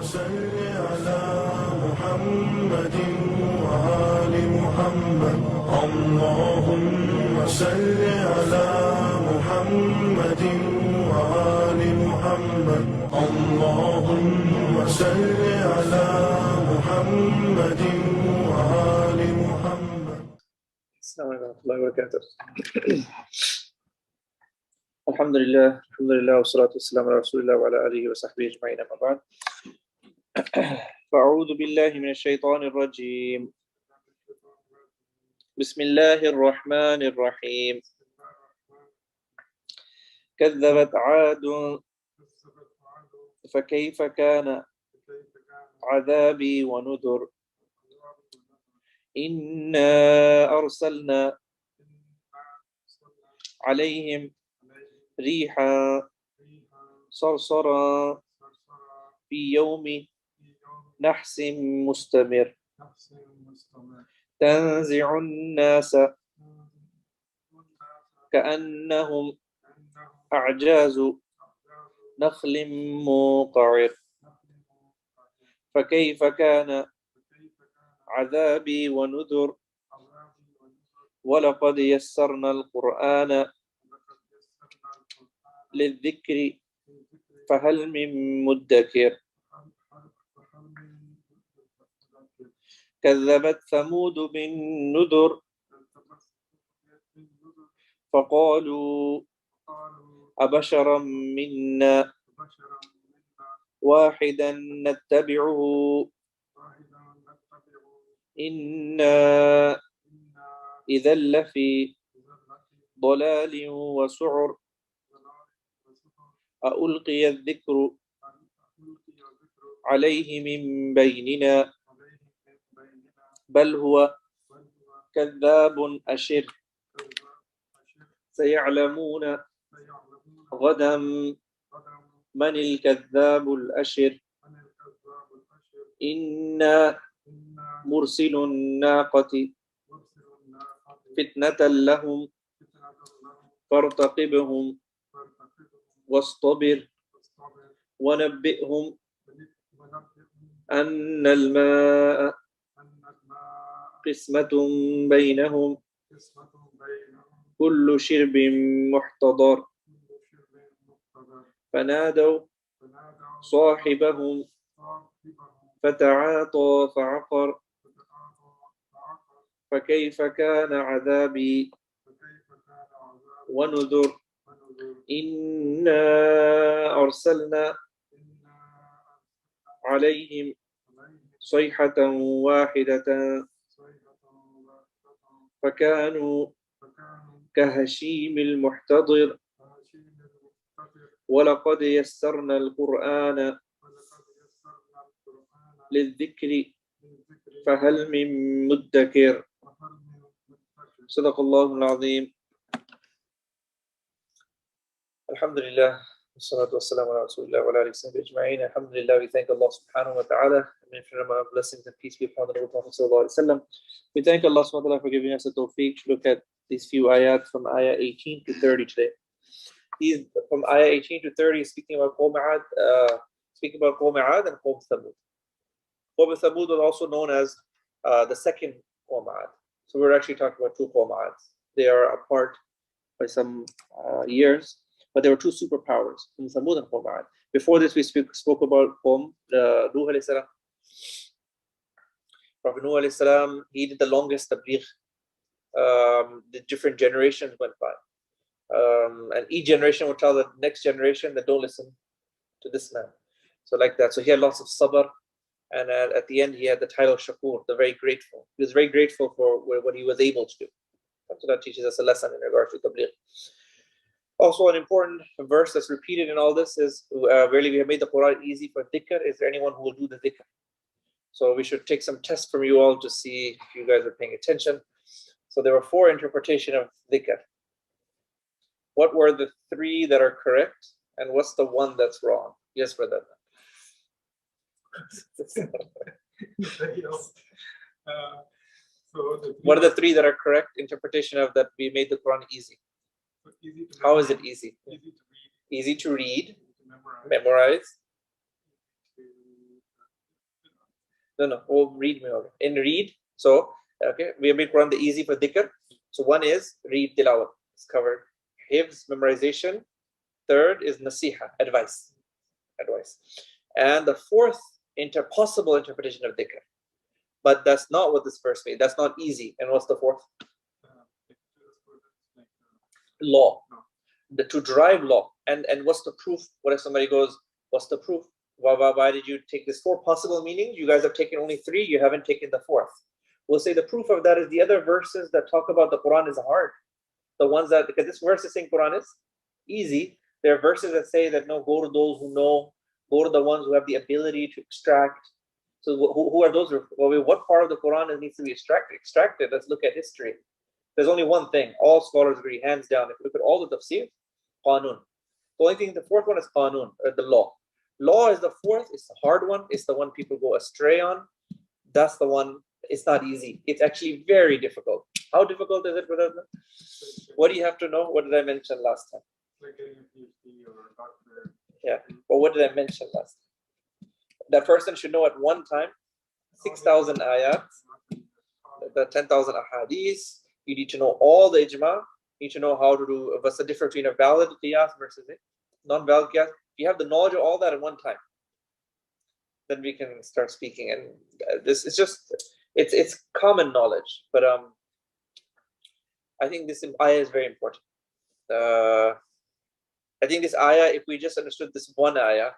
صل على محمد وآل محمد اللهم صل على محمد وآل محمد اللهم صل على محمد وآل محمد. السلام عليكم ورحمة الله وبركاته. الحمد لله والصلاة والسلام على رسول الله وعلى آله وصحبه أجمعين أما بعد. فأعوذ بالله من الشيطان الرجيم. بسم الله الرحمن الرحيم. كذبت عاد فكيف كان عذابي ونذر. إنا أرسلنا عليهم ريحا صرصرا في يوم نحس مستمر تنزع الناس كأنهم أعجاز نخل منقعر فكيف كان عذابي ونذر. ولقد يسرنا القرآن للذكر فهل من مدكر. كذبت ثمود بالنذر فقالوا أبشرا منا واحدا نتبعه إنا إذا لفي ضلال وسعر. ألقي الذكر عليه من بيننا بل هو كذاب أشر. سيعلمون غدا من الكذاب الأشر. إنا مرسل الناقة فتنة لهم فارتقبهم واصطبر ونبئهم أن الماء قسمة بينهم كل شرب محتضر. فنادوا صاحبهم فتعاطى فعقر فكيف كان عذابي ونذر. إنا أرسلنا عليهم صيحة واحدة فكانوا كهشيم المحتضر. ولقد يسرنا القرآن للذكر فهل من مدكر. صدق الله العظيم. الحمد لله والصلاة والسلام على رسول الله وعلى آله وصحبه أجمعين. Alhamdulillah, we thank Allah subhanahu wa ta'ala, and infinite amount of blessings and peace be upon the Noble Prophet sallallahu alaihi wasallam. We thank Allah subhanahu wa ta'ala for giving us the tawfiq to look at these few ayat from ayah 18 to 30 today. These from ayah 18 to 30 speaking about Qawm Ad, and Qawm Thamud. Qawm Thamud was also known as the second Qawm Ad. So we're actually talking about two Qawm Ads. They are apart by some years, but there were two superpowers, Thamud and Qawm Ad. Before this, we spoke about Qawm Nuh alayhi salam. Prophet Nuh alayhi salam, he did the longest tabligh. The different generations went by. And each generation would tell the next generation that don't listen to this man. So like that. So he had lots of sabr. And at the end, he had the title Shakur, the very grateful. He was very grateful for what he was able to do. So that teaches us a lesson in regards to tabligh. Also, an important verse that's repeated in all this is, really, we have made the Quran easy for dhikr. Is there anyone who will do the dhikr? So we should take some tests from you all to see if you guys are paying attention. So there were four interpretations of dhikr. What were the three that are correct? And what's the one that's wrong? Yes, brother. What are the three that are correct interpretation of that we made the Quran easy? How is it easy? Easy to read, memorize, No. Oh, read me over. In read, so okay, we have made Quran the easy for dhikr. So one is read tilawat, it's covered. Hifz, memorization. Third is nasiha, advice. And the fourth possible interpretation of dhikr. But that's not what this verse means. That's not easy. And what's the fourth? Law. To drive law. And what's the proof? What if somebody goes, what's the proof? Why did you take this four possible meanings? You guys have taken only three, you haven't taken the fourth. We'll say the proof of that is the other verses that talk about the Quran is hard. The ones that, because this verse is saying Quran is easy. There are verses that say that no, go to those who know, go to the ones who have the ability to extract. So who are those? Well, what part of the Quran needs to be extracted? Let's look at history. There's only one thing. All scholars agree, hands down. If you look at all the tafsir, qanun. The only thing, the fourth one is qanun, the law. Law is the fourth. It's the hard one. It's the one people go astray on. That's the one. It's not easy. It's actually very difficult. How difficult is it, brother? What do you have to know? What did I mention last time? Like getting a PhD or a doctorate. Yeah. But what did I mention last time? That person should know at one time 6,000 ayat, the 10,000 ahadith. You need to know all the ijma. You need to know how to do what's the difference between a valid qiyas versus a non-valid qiyas. You have the knowledge of all that at one time. Then we can start speaking. And this is just it's common knowledge. But I think this ayah is very important. I think this ayah, if we just understood this one ayah,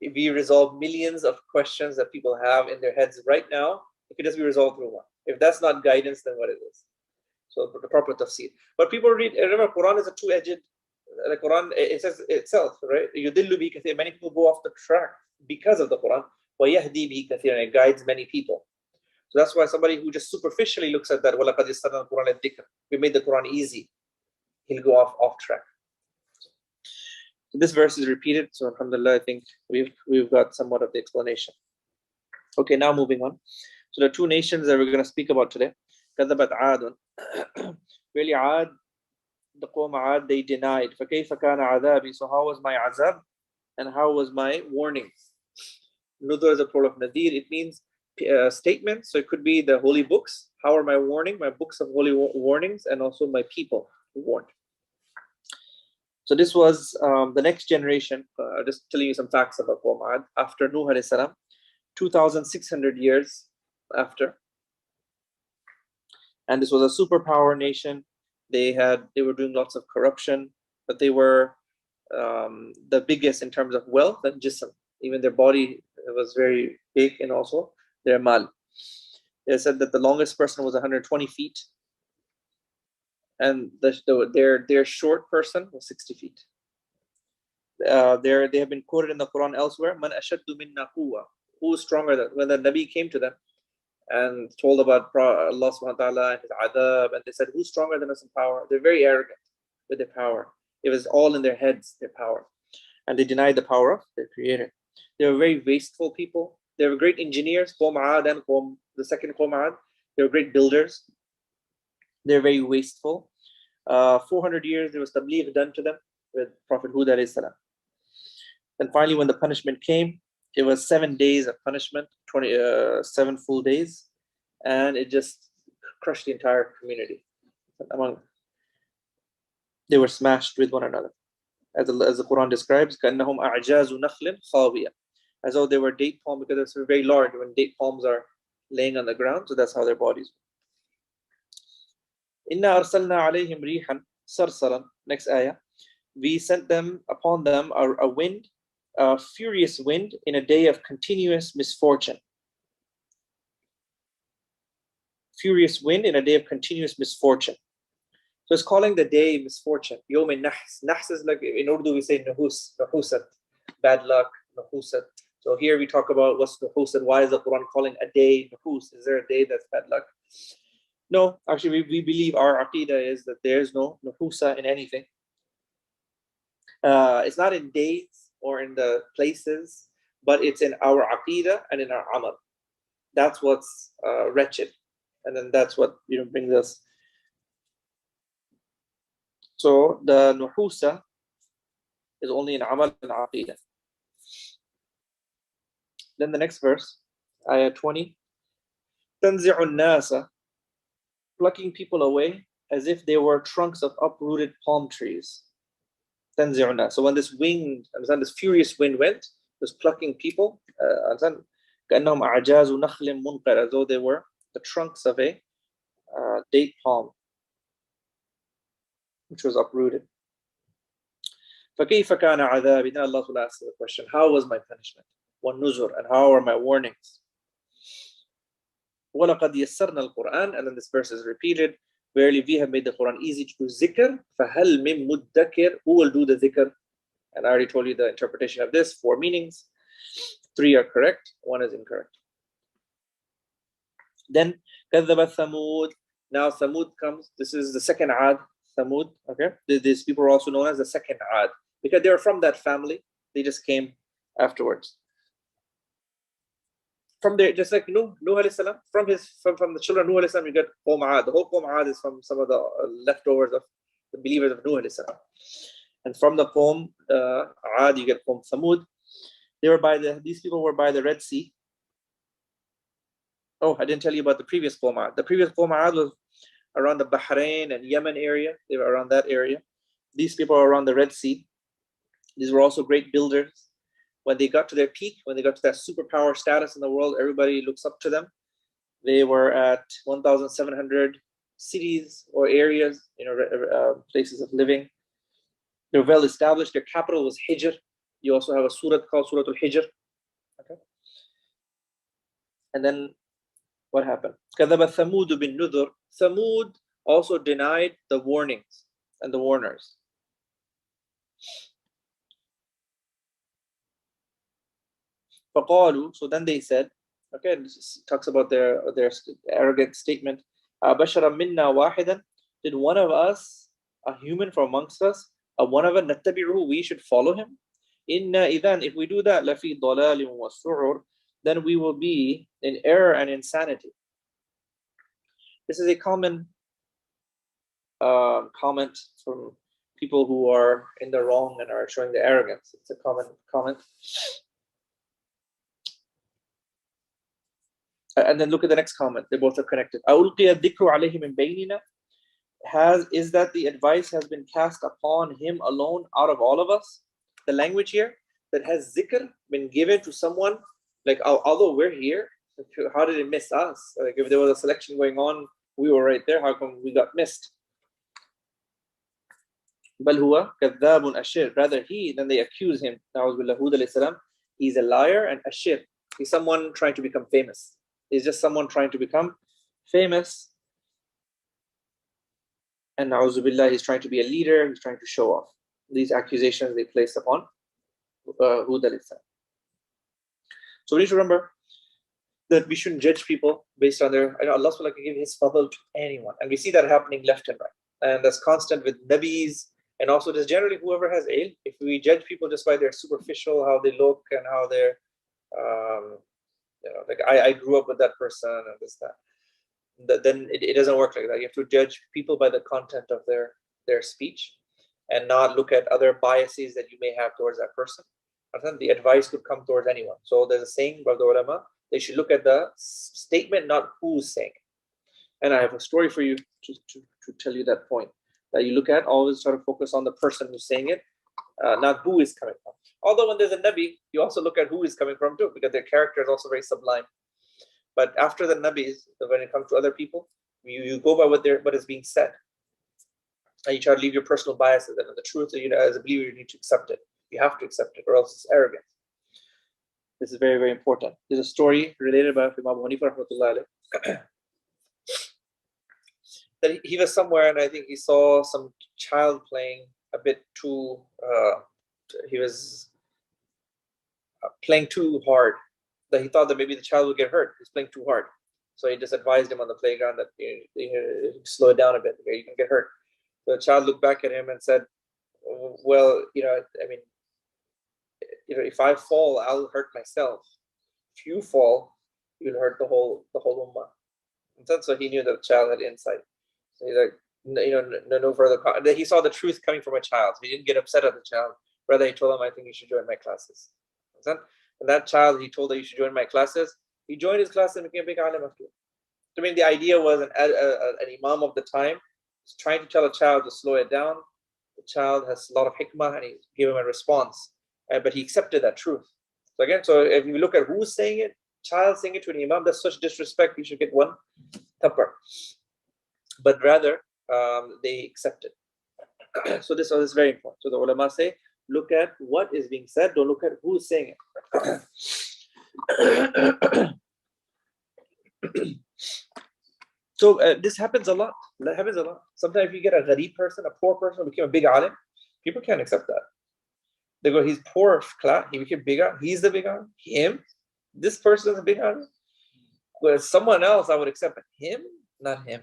if we resolve millions of questions that people have in their heads right now, it could just be resolved through one. If that's not guidance, then what it is? So the proper tafsir. But people read, remember, Quran is a two-edged, the Quran, it says itself, right? يُضِلُّ بِهِ كَثِيرًا. Many people go off the track because of the Quran. وَيَهْدِي بِهِ كَثِيرًا. It guides many people. So that's why somebody who just superficially looks at that, وَلَقَدْ يَسَّرْنَا الْقُرْآنَ لِلذِّكْرِ, we made the Quran easy, he'll go off track. So this verse is repeated, so alhamdulillah, I think we've got somewhat of the explanation. Okay, now moving on. So the two nations that we're going to speak about today, كَذَّبَتْ عَادٌ. Really, Aad, the Qawm Aad, they denied. فَكَيْفَ كَانَ عَذَابِي. So how was my azab and how was my warning? Nudhur is a plural of nadir. It means statement. So it could be the holy books. How are my warning? My books of holy warnings, and also my people who warned. So this was the next generation. Just telling you some facts about Qawm Aad. After Nuh alayhi salam, 2,600 years after. And this was a superpower nation. They were doing lots of corruption, but they were the biggest in terms of wealth and jism. Even their body was very big, and also their mal. They said that the longest person was 120 feet, and their short person was 60 feet. They have been quoted in the Quran elsewhere. Man ashaddu minna quwwa. Who is stronger than when the Nabi came to them and told about Allah subhanahu wa ta'ala and his adab, and they said, who's stronger than us in power? They're very arrogant with their power. It was all in their heads, their power. And they denied the power of their creator. They were very wasteful people. They were great engineers, Qawm Aad and the second Qawm Aad. They were great builders. They're very wasteful. 400 years there was tabligh done to them with Prophet Hud alayhi salam. And finally, when the punishment came, it was 7 days of punishment, 7 full days, and it just crushed the entire community. They were smashed with one another. As the Quran describes, كَأَنَّهُمْ أَعْجَازُ نَخْلٍ خَاوِيَةٍ. As though they were date palm, because they're very large when date palms are laying on the ground, so that's how their bodies were. إِنَّا أَرْسَلْنَا عَلَيْهِمْ رِيحًا صَرْصَرًا. Next ayah. We sent upon them a wind, a furious wind in a day of continuous misfortune. Furious wind in a day of continuous misfortune. So it's calling the day misfortune. Yawm al-Nahs. Nahs is like, in Urdu we say nahusat, bad luck, nahusat. So here we talk about what's nahusat. Why is the Quran calling a day nahus? Is there a day that's bad luck? No, actually we believe our aqidah is that there's no nahusa in anything. It's not in days or in the places, but it's in our aqidah and in our amal. That's what's wretched, and then that's what brings us. So the nuhusa is only in amal and aqidah. Then the next verse, Ayah 20. تَنْزِعُ النَّاسَ, plucking people away as if they were trunks of uprooted palm trees. تَنْزِعُ النَّاسَ. So when this wind, understand, this furious wind went, it was plucking people, understand, كَأَنَّهُمْ أَعْجَازُ نَخْلٍ مُنْقَرٍ, as though they were the trunks of a date palm, which was uprooted. فَكَيْفَ كَانَ عَذَابِي. Then Allah will ask the question, how was my punishment? وَالنُّذُرْ, and how are my warnings? وَلَقَدْ يَسَّرْنَا الْقُرْآنَ, and then this verse is repeated. Verily we have made the Quran easy to do zikr. فَهَلْ مِن مُدَّكِرٍ, who will do the zikr? And I already told you the interpretation of this, 4 meanings. 3 are correct, 1 is incorrect. Then كَذَّبَ ثَمُودَ. Now Thamud comes. This is the second Ad, Thamud. Okay, these people are also known as the second Ad because they are from that family. They just came afterwards. From there, just like Nuh alayhi salam, from the children of Nuh alayhi salam, you get Qawm Ad. The whole Qawm Ad is from some of the leftovers of the believers of Nuh alayhi salam. And from the Qawm Ad, you get Qawm Thamud. These people were by the Red Sea. Oh, I didn't tell you about the previous Qawm Ad. The previous Qawm Ad was around the Bahrain and Yemen area. They were around that area. These people are around the Red Sea. These were also great builders. When they got to their peak, when they got to that superpower status in the world, everybody looks up to them. They were at 1,700 cities or areas, places of living. They were well established. Their capital was Hijr. You also have a surah called Surah Al-Hijr. Okay. And then what happened? كَذَبَ ثَمُودُ بِالنُّذُرِ. Thamud also denied the warnings and the warners. فَقَالُوا, so then they said, okay, this talks about their arrogant statement. بَشَرًا مِنَّا وَاحِدًا. Did one of us, a human from amongst us, one of us, نَتَّبِعُهُ, we should follow him? إِنَّا إِذَنْ, if we do that, لَفِي ضَلَالٍ وَسُعُرٍ, then we will be in error and insanity. This is a common comment from people who are in the wrong and are showing the arrogance. It's a common comment. And then look at the next comment. They both are connected. أَوْلْقِيَ الذِّكْرُ عَلَيْهِ مِنْ بَيْنِنَا. Is that the advice has been cast upon him alone out of all of us? The language here, that has zikr been given to someone, like although we're here, how did it miss us? Like if there was a selection going on, we were right there, how come we got missed? بَلْ هُوَ كَذَّابٌ أَشِرٌ. Rather then they accuse him. Hud alayhi salam, he's a liar and ashir. He's someone trying to become famous. He's just someone trying to become famous. And na'udhu billah, he's trying to be a leader, he's trying to show off. These accusations they placed upon Hud alayhi salam. So we need to remember that we shouldn't judge people based on their, Allah can give his fadl to anyone. And we see that happening left and right. And that's constant with nabis, and also just generally whoever has ilm. If we judge people just by their superficial, how they look and how they're, like I grew up with that person and this, that, then it doesn't work like that. You have to judge people by the content of their speech and not look at other biases that you may have towards that person. And then the advice could come towards anyone. So there's a saying by the ulama, they should look at the statement, not who's saying it. And I have a story for you to tell you that point. That you look at, always try to focus on the person who's saying it, not who is coming from. Although when there's a Nabi, you also look at who is coming from too, because their character is also very sublime. But after the Nabis, when it comes to other people, you go by what is being said. And you try to leave your personal biases. And the truth, as a believer, you need to accept it. You have to accept it, or else it's arrogant. This is very, very important. There's a story related by Imam Hanifa rahmatullahi alayhi. That he was somewhere, and I think he saw some child playing a bit too, he was playing too hard. That he thought that maybe the child would get hurt. He's playing too hard. So he just advised him on the playground that slow it down a bit, okay, you can get hurt. So the child looked back at him and said, well, if I fall, I'll hurt myself. If you fall, you'll hurt the whole ummah. And so he knew that the child had insight. So he's like, no further. He saw the truth coming from a child. So he didn't get upset at the child. Rather, he told him, I think you should join my classes. And that child, he told that you should join my classes. He joined his class and became a big alim after. I mean, the idea was an imam of the time was trying to tell a child to slow it down. The child has a lot of hikmah and he gave him a response. But he accepted that truth. So again, so if you look at who's saying it, child saying it to an imam, that's such disrespect, you should get one thappar. But rather, they accept it. So this is very important. So the ulama say, look at what is being said, don't look at who is saying it. So this happens a lot. That happens a lot. Sometimes if you get a gharib person, a poor person who became a big alim, people can't accept that. They go, he's poor, he became bigger, he's the big alim. Him? This person is a big alim? Whereas someone else I would accept, him, not him.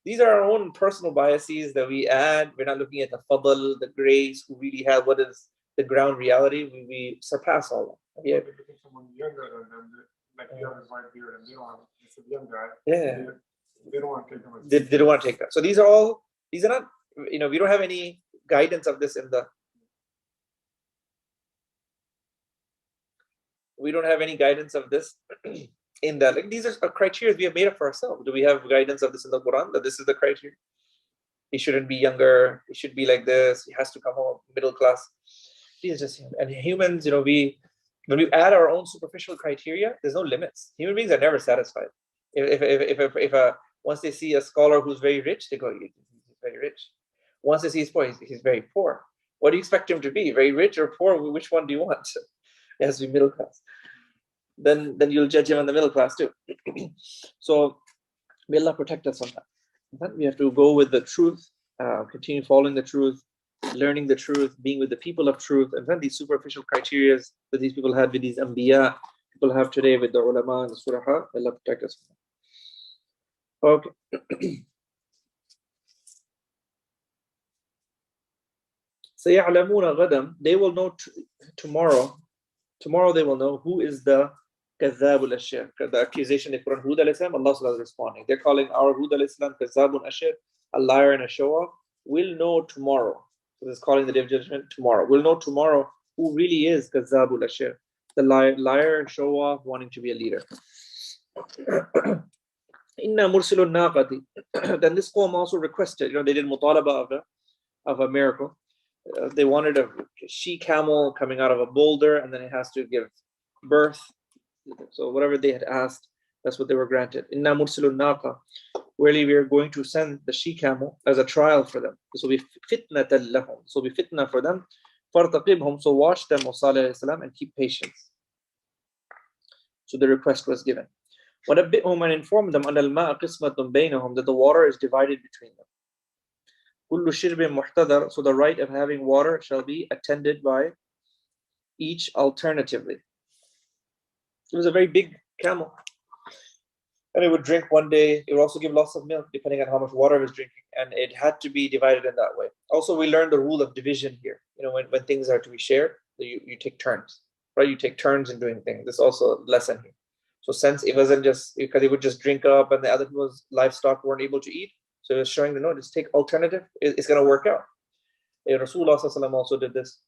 These are our own personal biases that we add. We're not looking at the fadl, the grace, who really have what is the ground reality. We surpass all that. Yeah. Someone younger than them, like you have his white beard, and they don't have it's a young guy. Yeah. They don't want to take him. They don't want to take that. So these are not, we don't have any guidance of this in the. We don't have any guidance of this in that. Like, these are criteria we have made up for ourselves. Do we have guidance of this in the Quran that this is the criteria? He shouldn't be younger. He should be like this. He has to come home middle class. These are just and humans. When we add our own superficial criteria, there's no limits. Human beings are never satisfied. If once they see a scholar who's very rich, they go, he's very rich. Once they see he's poor, he's very poor. What do you expect him to be? Very rich or poor? Which one do you want? It has to be middle class. Then you'll judge him on the middle class too. So may Allah protect us on that. Then we have to go with the truth, continue following the truth, learning the truth, being with the people of truth, and then these superficial criteria that these people had with these anbiya, people have today with the ulama and the surah. Allah protect us. Okay. سَيَعْلَمُونَ غَدًا. They will know tomorrow. Tomorrow they will know who is the Kazzabul Ashir. The accusation they put on Hud alayhi salam, Allah is responding. They're calling our Hud alayhi salam Kazzabun Ashir, a liar and a show-off. We'll know tomorrow. So this is calling the day of judgment tomorrow. We'll know tomorrow who really is Kazzabul Ashir, the liar and show-off wanting to be a leader. Inna mursilun naqati. Then this qawm also requested, they did mutalaba of a miracle. They wanted a she-camel coming out of a boulder, and then it has to give birth. So whatever they had asked, that's what they were granted. Inna mursilun naqa. Really, we are going to send the she-camel as a trial for them. This will be fitnatan lahum. This will be fitna for them. Fartaqibhum. So watch them, O Salih alayhi salam, and keep patience. So the request was given. وَنَبِّئْهُمْ and inform them أَنَّ الْمَاءَ قِسْمَةٌ بَيْنَهُم, that the water is divided between them. كُلُّ شِرْبٍ مُحْتَضَرٍ. So the right of having water shall be attended by each alternatively. It was a very big camel. And it would drink one day. It would also give lots of milk depending on how much water it was drinking. And it had to be divided in that way. Also, we learned the rule of division here. When things are to be shared, you take turns. Right? You take turns in doing things. This is also a lesson here. So since it wasn't just because it would just drink up and the other people's livestock weren't able to eat, so it was showing the no, just take alternative. It's going to work out. Rasulullah also did this.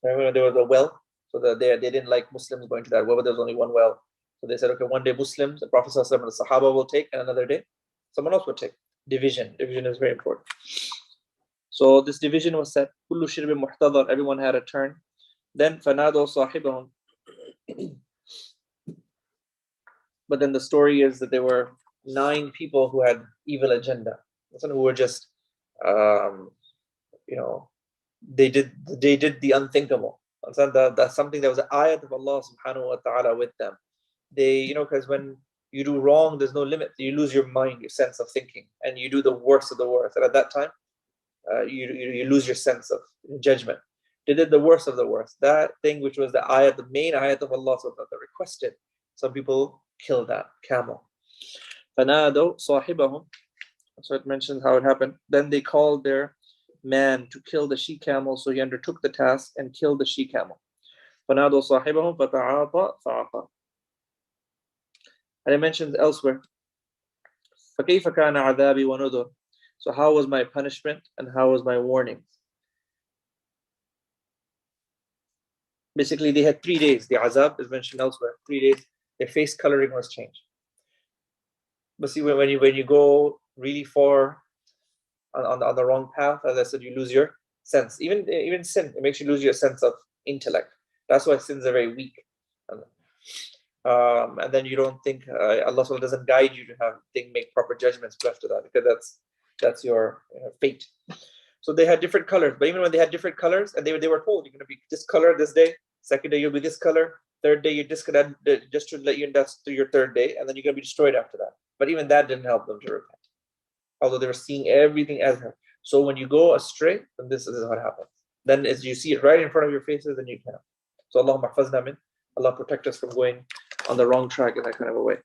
Remember there was a well, so they didn't like Muslims going to that well, but there was only one well. So they said, okay, one day Muslims, the Prophet and the Sahaba will take, and another day someone else will take. Division is very important. So this division was set. Kullu shirbin muhtadar. Everyone had a turn. Then fanado sahibahum. But then the story is that there were 9 people who had evil agenda. Who were just, they did the unthinkable. That's something that was an ayat of Allah subhanahu wa ta'ala with them. They, because when you do wrong, there's no limit. You lose your mind, your sense of thinking, and you do the worst of the worst. And at that time, you lose your sense of judgment. They did the worst of the worst. That thing which was the ayat, the main ayat of Allah subhanahu wa ta'ala requested. Some people killed that camel. فَنَادَوْا صَاحِبَهُمْ. So it mentions how it happened. Then they called their man to kill the she-camel, so he undertook the task and killed the she-camel. فَنَادَوْا صَاحِبَهُمْ فَتَعَاطَى فَعَقَى. And it mentions elsewhere, فَكَيْفَ كَانَ عَذَابِي وَنُذُرِ. So how was my punishment and how was my warning? Basically, they had 3 days. The azab is mentioned elsewhere. 3 days. their face coloring was changed. But see, when you go really far on the wrong path, as I said, you lose your sense. Even sin, it makes you lose your sense of intellect. That's why sins are very weak. And then you don't think Allah doesn't guide you to make proper judgments after that, because that's your fate. So they had different colors, but even when they had different colors, and they were told, you're going to be this color this day, second day you'll be this color, third day you're just to let you in, that's to your third day, and then you're going to be destroyed after that. But even that didn't help them to repent, although they were seeing everything as her. So when you go astray, then this is what happens. Then as you see it right in front of your faces, then you can. So Allahumma hafazna min, Allah protect us from going on the wrong track in that kind of a way.